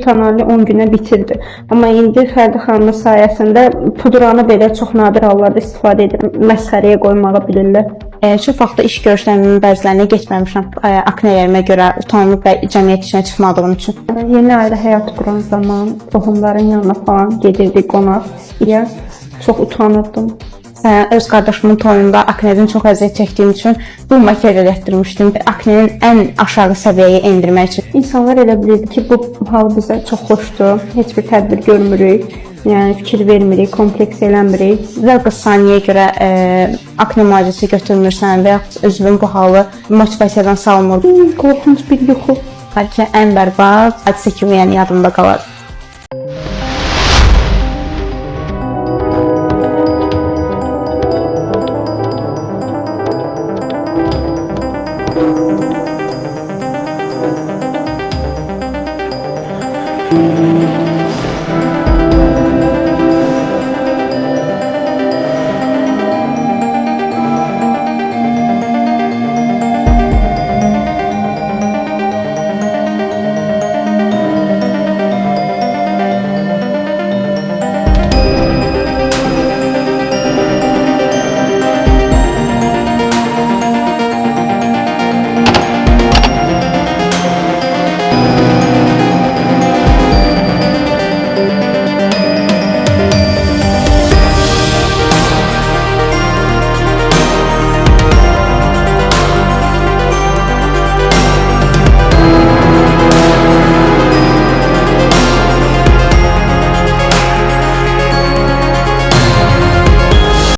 kanalını 10 günə bitirdi. Amma indi Fərdi xanımın sayəsində pudranı belə çox nadir hallarda istifadə edib məsxərəyə qoymağı bilirlər. Çox vaxtda iş görüşlərimin bəzilərinə getməmişəm. Aknələrimə görə utanıb və cəmiyyət işinə çıxmadığım üçün. Yeni ailə həyatı quran zaman qohumların yanına falan gedirdik qonaq. Çox utanırdım. Öz qardaşımın toyunda aknedən çox əziyyət çəkdiyim üçün bu makyaj elətdirmişdim. Aknenin ən aşağı səviyyəyə endirmək üçün. İnsanlar elə bilirdi ki, bu hal bizə çox xoşdur. Heç bir tədbir görmürük. Yəni fikir vermirik, kompleks eləmirik. Və qız saniyəyə görə akne müalicəsi götürmürsən və yaxud özünün bu halı motivasiyadan salmır. Qorxunc bir yuxu. Bəlkə ən bərbad hadisə kimi yəni yadımda qalar. Thank you.